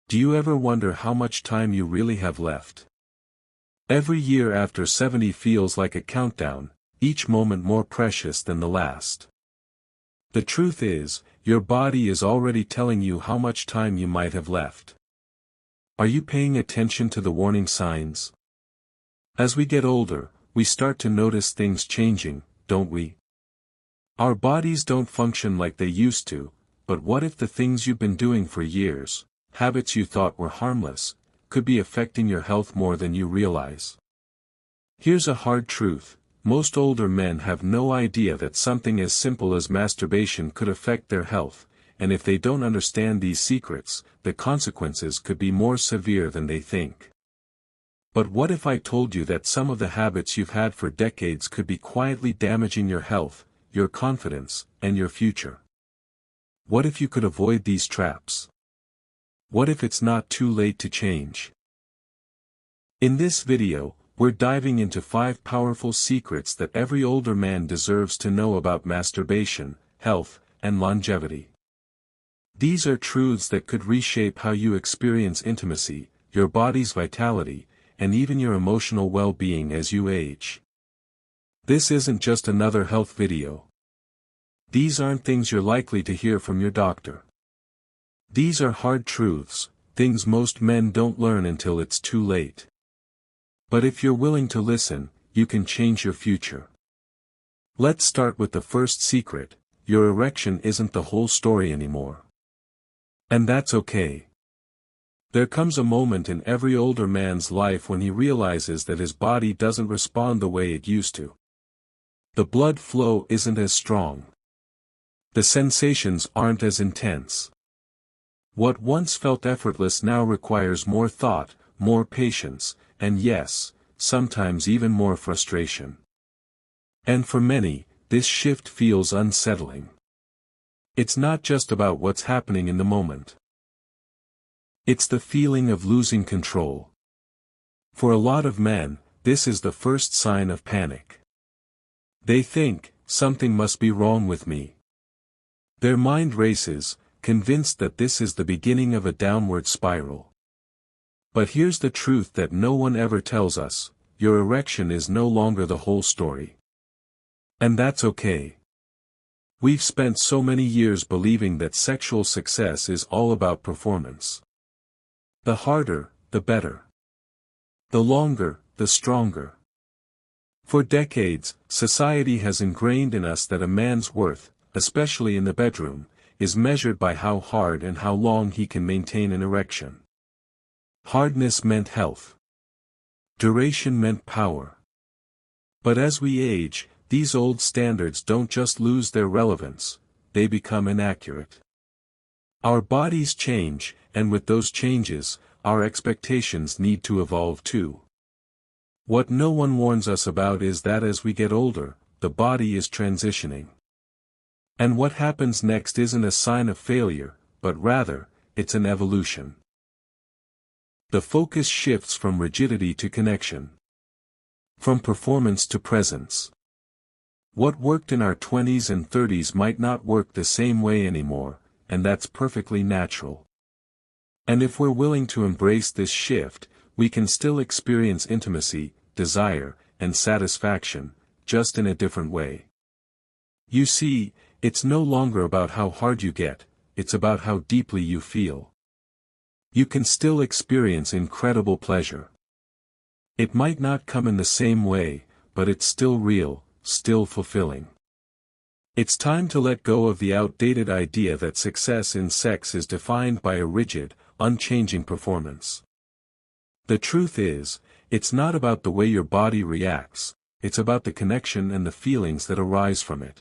Do you ever wonder how much time you really have left? Every year after 70 feels like a countdown, each moment more precious than the last. The truth is, your body is already telling you how much time you might have left. Are you paying attention to the warning signs? As we get older, we start to notice things changing, don't we? Our bodies don't function like they used to, but what if the things you've been doing for years, habits you thought were harmless, could be affecting your health more than you realize? Here's a hard truth: most older men have no idea that something as simple as masturbation could affect their health, and if they don't understand these secrets, the consequences could be more severe than they think. But what if I told you that some of the habits you've had for decades could be quietly damaging your health, your confidence, and your future? What if you could avoid these traps? What if it's not too late to change? In this video, we're diving into 5 powerful secrets that every older man deserves to know about masturbation, health, and longevity. These are truths that could reshape how you experience intimacy, your body's vitality, and even your emotional well-being as you age. This isn't just another health video. These aren't things you're likely to hear from your doctor. These are hard truths, things most men don't learn until it's too late. But if you're willing to listen, you can change your future. Let's start with the first secret: your erection isn't the whole story anymore. And that's okay. There comes a moment in every older man's life when he realizes that his body doesn't respond the way it used to. The blood flow isn't as strong. The sensations aren't as intense. What once felt effortless now requires more thought, more patience, and yes, sometimes even more frustration. And for many, this shift feels unsettling. It's not just about what's happening in the moment. It's the feeling of losing control. For a lot of men, this is the first sign of panic. They think, something must be wrong with me. Their mind races, convinced that this is the beginning of a downward spiral. But here's the truth that no one ever tells us: your erection is no longer the whole story. And that's okay. We've spent so many years believing that sexual success is all about performance. The harder, the better. The longer, the stronger. For decades, society has ingrained in us that a man's worth, especially in the bedroom, is measured by how hard and how long he can maintain an erection. Hardness meant health. Duration meant power. But as we age, these old standards don't just lose their relevance, they become inaccurate. Our bodies change, and with those changes, our expectations need to evolve too. What no one warns us about is that as we get older, the body is transitioning. And what happens next isn't a sign of failure, but rather, it's an evolution. The focus shifts from rigidity to connection. From performance to presence. What worked in our 20s and 30s might not work the same way anymore, and that's perfectly natural. And if we're willing to embrace this shift, we can still experience intimacy, desire, and satisfaction, just in a different way. You see, it's no longer about how hard you get, it's about how deeply you feel. You can still experience incredible pleasure. It might not come in the same way, but it's still real, still fulfilling. It's time to let go of the outdated idea that success in sex is defined by a rigid, unchanging performance. The truth is, it's not about the way your body reacts, it's about the connection and the feelings that arise from it.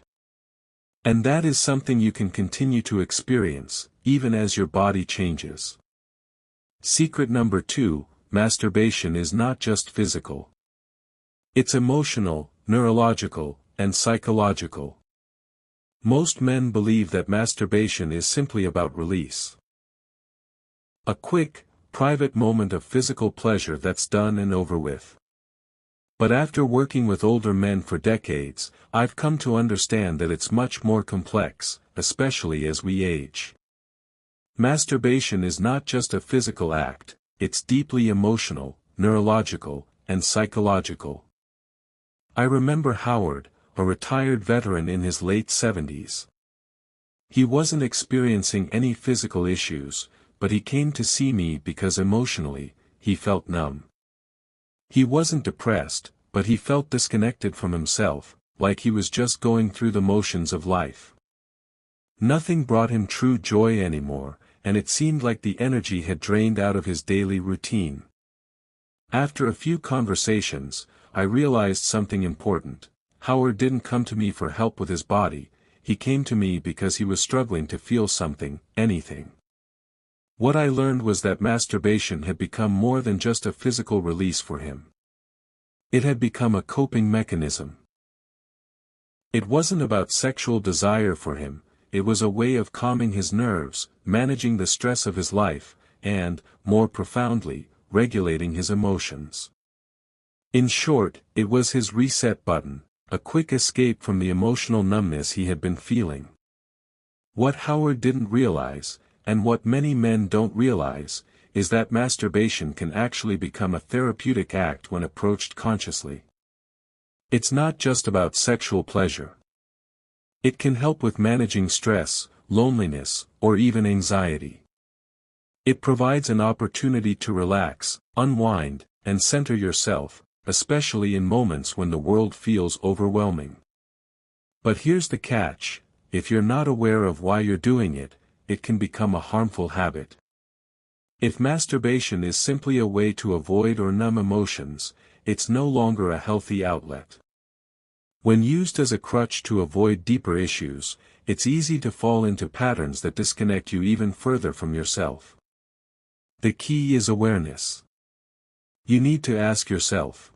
And that is something you can continue to experience, even as your body changes. Secret number 2, masturbation is not just physical. It's emotional, neurological, and psychological. Most men believe that masturbation is simply about release. A quick, private moment of physical pleasure that's done and over with. But after working with older men for decades, I've come to understand that it's much more complex, especially as we age. Masturbation is not just a physical act, it's deeply emotional, neurological, and psychological. I remember Howard, a retired veteran in his late 70s. He wasn't experiencing any physical issues, but he came to see me because emotionally, he felt numb. He wasn't depressed, but he felt disconnected from himself, like he was just going through the motions of life. Nothing brought him true joy anymore, and it seemed like the energy had drained out of his daily routine. After a few conversations, I realized something important. Howard didn't come to me for help with his body, he came to me because he was struggling to feel something, anything. What I learned was that masturbation had become more than just a physical release for him. It had become a coping mechanism. It wasn't about sexual desire for him, it was a way of calming his nerves, managing the stress of his life, and, more profoundly, regulating his emotions. In short, it was his reset button, a quick escape from the emotional numbness he had been feeling. What Howard didn't realize, and what many men don't realize, is that masturbation can actually become a therapeutic act when approached consciously. It's not just about sexual pleasure. It can help with managing stress, loneliness, or even anxiety. It provides an opportunity to relax, unwind, and center yourself, especially in moments when the world feels overwhelming. But here's the catch: if you're not aware of why you're doing it, it can become a harmful habit. If masturbation is simply a way to avoid or numb emotions, it's no longer a healthy outlet. When used as a crutch to avoid deeper issues, it's easy to fall into patterns that disconnect you even further from yourself. The key is awareness. You need to ask yourself: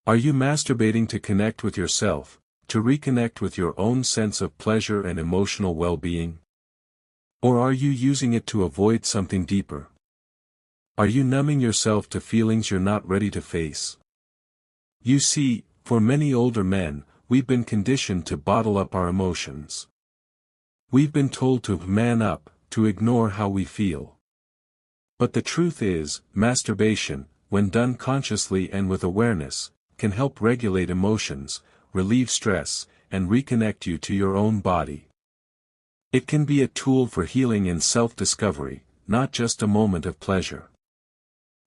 are you masturbating to connect with yourself, to reconnect with your own sense of pleasure and emotional well-being? Or are you using it to avoid something deeper? Are you numbing yourself to feelings you're not ready to face? You see, for many older men, we've been conditioned to bottle up our emotions. We've been told to man up, to ignore how we feel. But the truth is, masturbation, when done consciously and with awareness, can help regulate emotions, relieve stress, and reconnect you to your own body. It can be a tool for healing and self-discovery, not just a moment of pleasure.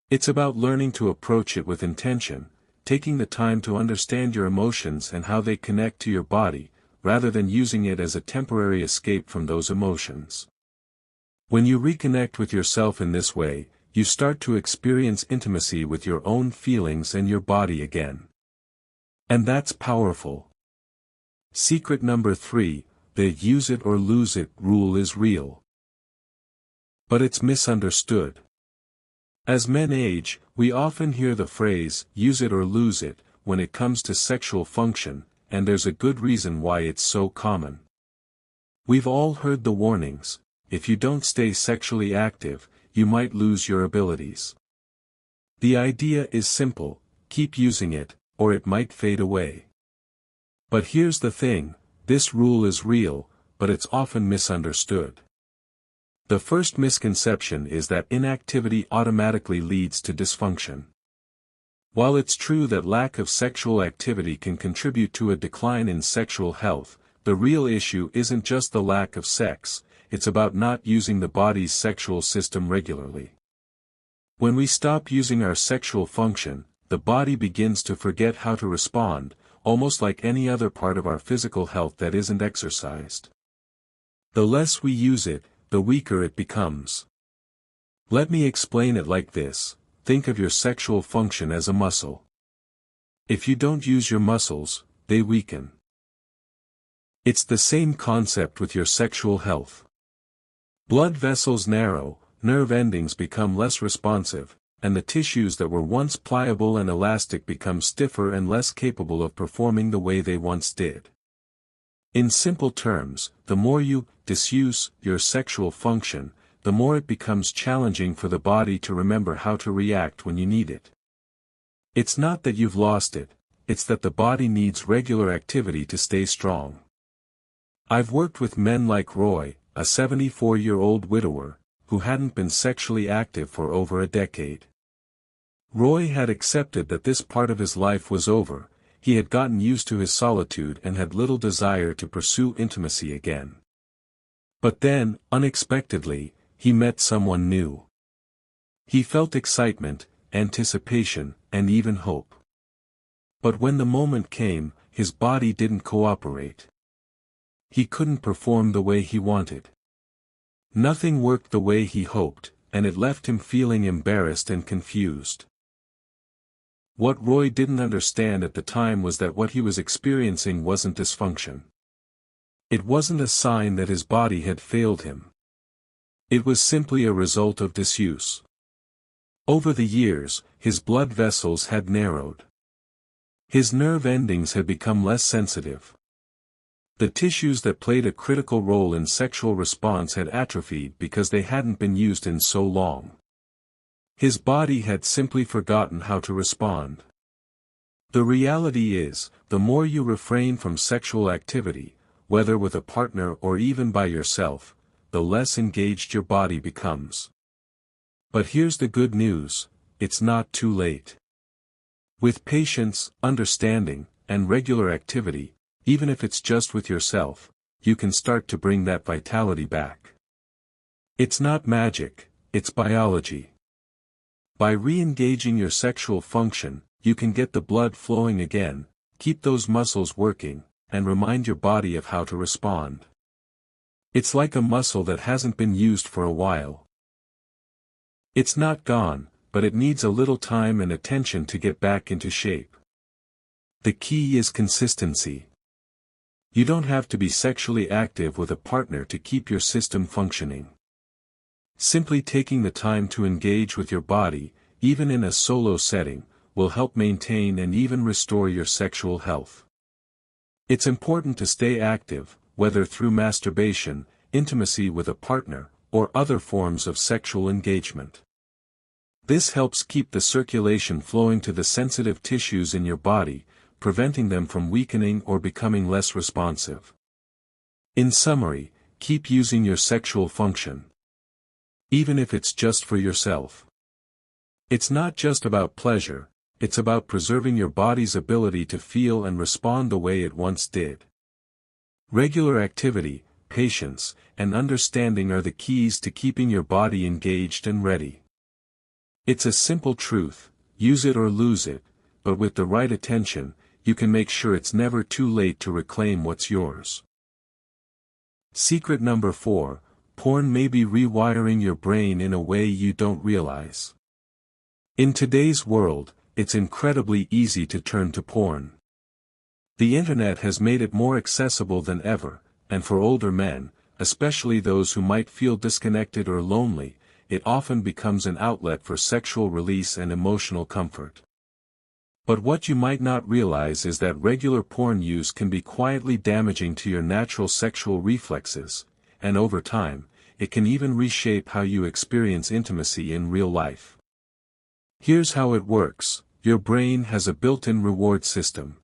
It's about learning to approach it with intention, taking the time to understand your emotions and how they connect to your body, rather than using it as a temporary escape from those emotions. When you reconnect with yourself in this way, you start to experience intimacy with your own feelings and your body again. And that's powerful. Secret number 3, the use it or lose it rule is real. But it's misunderstood. As men age, we often hear the phrase, use it or lose it, when it comes to sexual function, and there's a good reason why it's so common. We've all heard the warnings: if you don't stay sexually active, you might lose your abilities. The idea is simple: keep using it, or it might fade away. But here's the thing: this rule is real, but it's often misunderstood. The first misconception is that inactivity automatically leads to dysfunction. While it's true that lack of sexual activity can contribute to a decline in sexual health, the real issue isn't just the lack of sex, it's about not using the body's sexual system regularly. When we stop using our sexual function, the body begins to forget how to respond, almost like any other part of our physical health that isn't exercised. The less we use it, the weaker it becomes. Let me explain it like this: think of your sexual function as a muscle. If you don't use your muscles, they weaken. It's the same concept with your sexual health. Blood vessels narrow, nerve endings become less responsive, and the tissues that were once pliable and elastic become stiffer and less capable of performing the way they once did. In simple terms, the more you disuse your sexual function, the more it becomes challenging for the body to remember how to react when you need it. It's not that you've lost it, it's that the body needs regular activity to stay strong. I've worked with men like Roy, a 74-year-old widower, who hadn't been sexually active for over a decade. Roy had accepted that this part of his life was over. He had gotten used to his solitude and had little desire to pursue intimacy again. But then, unexpectedly, he met someone new. He felt excitement, anticipation, and even hope. But when the moment came, his body didn't cooperate. He couldn't perform the way he wanted. Nothing worked the way he hoped, and it left him feeling embarrassed and confused. What Roy didn't understand at the time was that what he was experiencing wasn't dysfunction. It wasn't a sign that his body had failed him. It was simply a result of disuse. Over the years, his blood vessels had narrowed. His nerve endings had become less sensitive. The tissues that played a critical role in sexual response had atrophied because they hadn't been used in so long. His body had simply forgotten how to respond. The reality is, the more you refrain from sexual activity, whether with a partner or even by yourself, the less engaged your body becomes. But here's the good news: it's not too late. With patience, understanding, and regular activity, even if it's just with yourself, you can start to bring that vitality back. It's not magic, it's biology. By re-engaging your sexual function, you can get the blood flowing again, keep those muscles working, and remind your body of how to respond. It's like a muscle that hasn't been used for a while. It's not gone, but it needs a little time and attention to get back into shape. The key is consistency. You don't have to be sexually active with a partner to keep your system functioning. Simply taking the time to engage with your body, even in a solo setting, will help maintain and even restore your sexual health. It's important to stay active, whether through masturbation, intimacy with a partner, or other forms of sexual engagement. This helps keep the circulation flowing to the sensitive tissues in your body, preventing them from weakening or becoming less responsive. In summary, keep using your sexual function. Even if it's just for yourself. It's not just about pleasure, it's about preserving your body's ability to feel and respond the way it once did. Regular activity, patience, and understanding are the keys to keeping your body engaged and ready. It's a simple truth: use it or lose it, but with the right attention, you can make sure it's never too late to reclaim what's yours. Secret number 4. Porn may be rewiring your brain in a way you don't realize. In today's world, it's incredibly easy to turn to porn. The internet has made it more accessible than ever, and for older men, especially those who might feel disconnected or lonely, it often becomes an outlet for sexual release and emotional comfort. But what you might not realize is that regular porn use can be quietly damaging to your natural sexual reflexes, and over time, it can even reshape how you experience intimacy in real life. Here's how it works: your brain has a built-in reward system.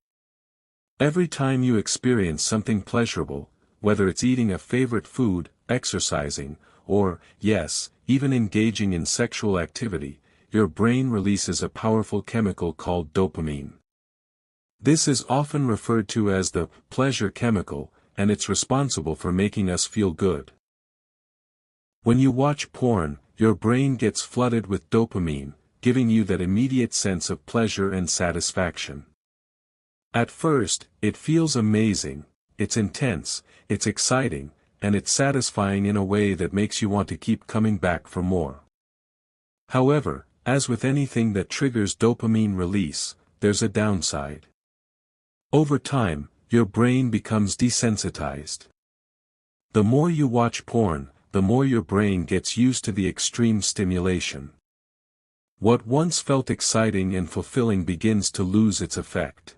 Every time you experience something pleasurable, whether it's eating a favorite food, exercising, or, yes, even engaging in sexual activity, your brain releases a powerful chemical called dopamine. This is often referred to as the pleasure chemical, and it's responsible for making us feel good. When you watch porn, your brain gets flooded with dopamine, giving you that immediate sense of pleasure and satisfaction. At first, it feels amazing, it's intense, it's exciting, and it's satisfying in a way that makes you want to keep coming back for more. However, as with anything that triggers dopamine release, there's a downside. Over time, your brain becomes desensitized. The more you watch porn, the more your brain gets used to the extreme stimulation. What once felt exciting and fulfilling begins to lose its effect.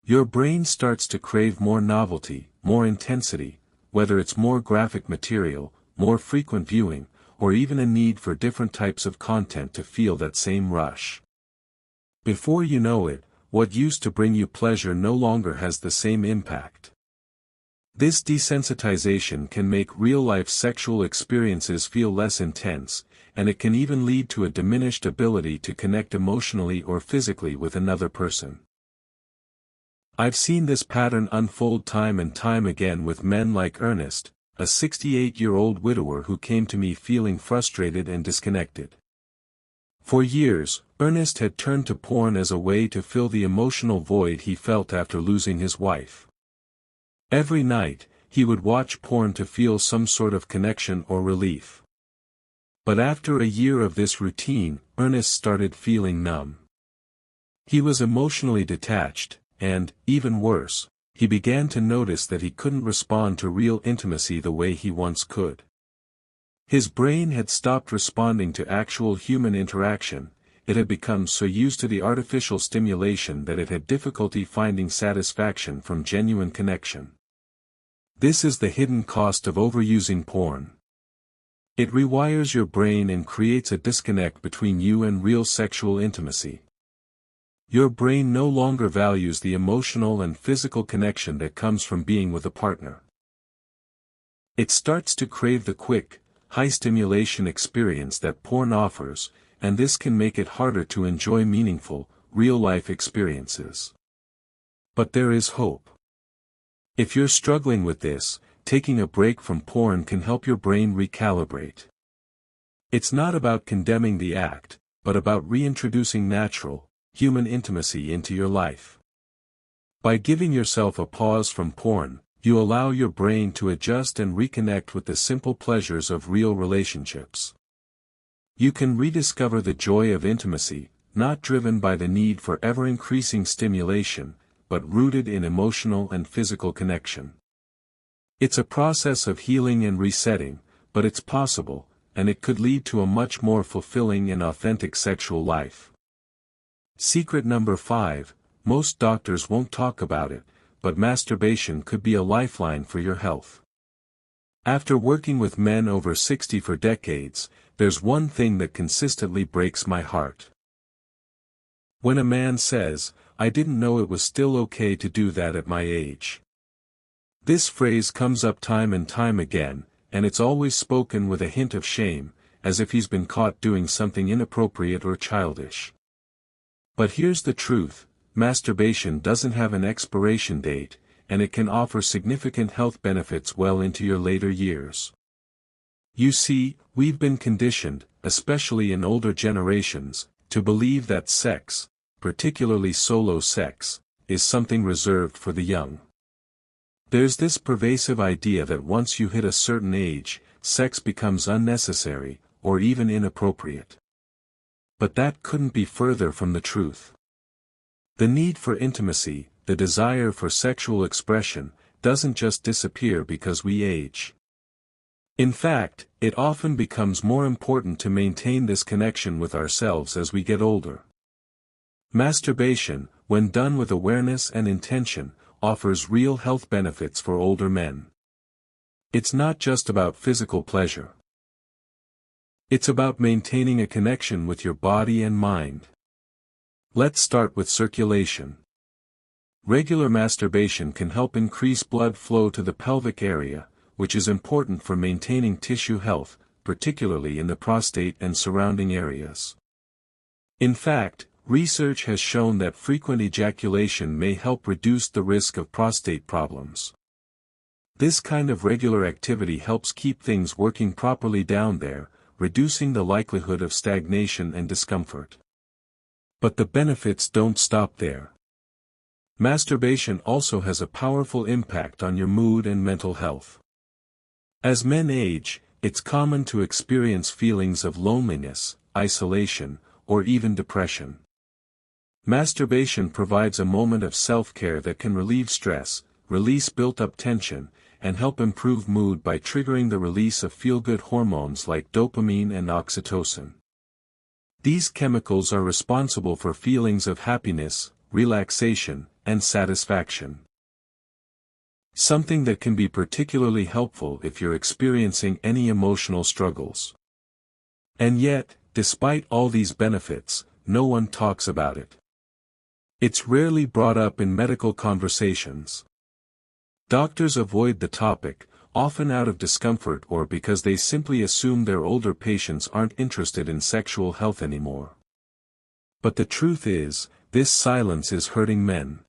Your brain starts to crave more novelty, more intensity, whether it's more graphic material, more frequent viewing, or even a need for different types of content to feel that same rush. Before you know it, what used to bring you pleasure no longer has the same impact. This desensitization can make real-life sexual experiences feel less intense, and it can even lead to a diminished ability to connect emotionally or physically with another person. I've seen this pattern unfold time and time again with men like Ernest, a 68-year-old widower who came to me feeling frustrated and disconnected. For years, Ernest had turned to porn as a way to fill the emotional void he felt after losing his wife. Every night, he would watch porn to feel some sort of connection or relief. But after a year of this routine, Ernest started feeling numb. He was emotionally detached, and, even worse, he began to notice that he couldn't respond to real intimacy the way he once could. His brain had stopped responding to actual human interaction. It had become so used to the artificial stimulation that it had difficulty finding satisfaction from genuine connection. This is the hidden cost of overusing porn. It rewires your brain and creates a disconnect between you and real sexual intimacy. Your brain no longer values the emotional and physical connection that comes from being with a partner. It starts to crave the quick, high-stimulation experience that porn offers, and this can make it harder to enjoy meaningful, real-life experiences. But there is hope. If you're struggling with this, taking a break from porn can help your brain recalibrate. It's not about condemning the act, but about reintroducing natural, human intimacy into your life. By giving yourself a pause from porn, you allow your brain to adjust and reconnect with the simple pleasures of real relationships. You can rediscover the joy of intimacy, not driven by the need for ever-increasing stimulation, but rooted in emotional and physical connection. It's a process of healing and resetting, but it's possible, and it could lead to a much more fulfilling and authentic sexual life. Secret number 5, most doctors won't talk about it, but masturbation could be a lifeline for your health. After working with men over 60 for decades, there's one thing that consistently breaks my heart. When a man says, "I didn't know it was still okay to do that at my age." This phrase comes up time and time again, and it's always spoken with a hint of shame, as if he's been caught doing something inappropriate or childish. But here's the truth, masturbation doesn't have an expiration date, and it can offer significant health benefits well into your later years. You see, we've been conditioned, especially in older generations, to believe that sex, particularly solo sex, is something reserved for the young. There's this pervasive idea that once you hit a certain age, sex becomes unnecessary, or even inappropriate. But that couldn't be further from the truth. The need for intimacy, the desire for sexual expression, doesn't just disappear because we age. In fact, it often becomes more important to maintain this connection with ourselves as we get older. Masturbation, when done with awareness and intention, offers real health benefits for older men. It's not just about physical pleasure. It's about maintaining a connection with your body and mind. Let's start with circulation. Regular masturbation can help increase blood flow to the pelvic area, which is important for maintaining tissue health, particularly in the prostate and surrounding areas. In fact, research has shown that frequent ejaculation may help reduce the risk of prostate problems. This kind of regular activity helps keep things working properly down there, reducing the likelihood of stagnation and discomfort. But the benefits don't stop there. Masturbation also has a powerful impact on your mood and mental health. As men age, it's common to experience feelings of loneliness, isolation, or even depression. Masturbation provides a moment of self-care that can relieve stress, release built-up tension, and help improve mood by triggering the release of feel-good hormones like dopamine and oxytocin. These chemicals are responsible for feelings of happiness, relaxation, and satisfaction. Something that can be particularly helpful if you're experiencing any emotional struggles. And yet, despite all these benefits, no one talks about it. It's rarely brought up in medical conversations. Doctors avoid the topic, often out of discomfort or because they simply assume their older patients aren't interested in sexual health anymore. But the truth is, this silence is hurting men.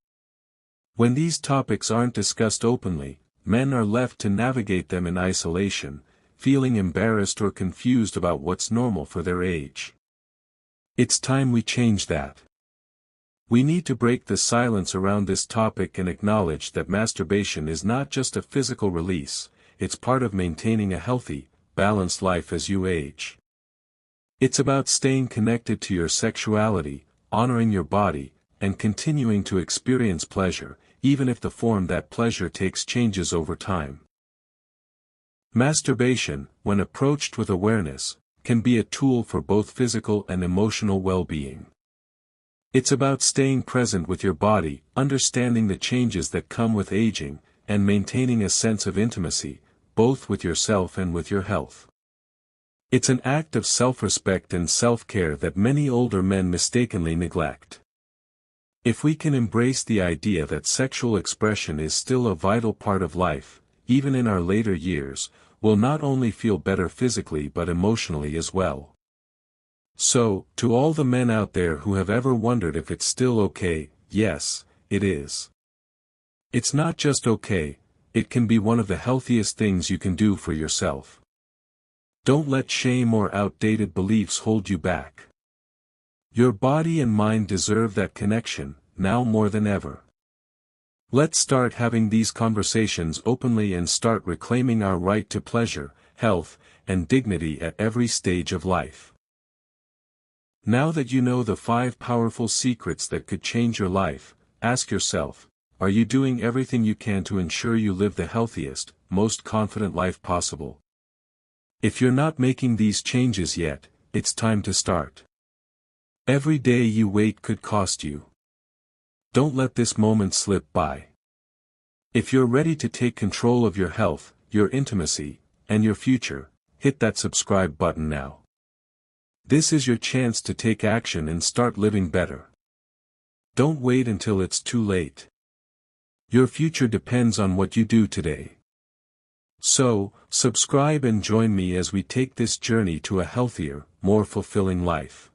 When these topics aren't discussed openly, men are left to navigate them in isolation, feeling embarrassed or confused about what's normal for their age. It's time we change that. We need to break the silence around this topic and acknowledge that masturbation is not just a physical release, it's part of maintaining a healthy, balanced life as you age. It's about staying connected to your sexuality, honoring your body, and continuing to experience pleasure, even if the form that pleasure takes changes over time. Masturbation, when approached with awareness, can be a tool for both physical and emotional well-being. It's about staying present with your body, understanding the changes that come with aging, and maintaining a sense of intimacy, both with yourself and with your health. It's an act of self-respect and self-care that many older men mistakenly neglect. If we can embrace the idea that sexual expression is still a vital part of life, even in our later years, we'll not only feel better physically but emotionally as well. So, to all the men out there who have ever wondered if it's still okay, yes, it is. It's not just okay, it can be one of the healthiest things you can do for yourself. Don't let shame or outdated beliefs hold you back. Your body and mind deserve that connection, now more than ever. Let's start having these conversations openly and start reclaiming our right to pleasure, health, and dignity at every stage of life. Now that you know the 5 powerful secrets that could change your life, ask yourself, are you doing everything you can to ensure you live the healthiest, most confident life possible? If you're not making these changes yet, it's time to start. Every day you wait could cost you. Don't let this moment slip by. If you're ready to take control of your health, your intimacy, and your future, hit that subscribe button now. This is your chance to take action and start living better. Don't wait until it's too late. Your future depends on what you do today. So, subscribe and join me as we take this journey to a healthier, more fulfilling life.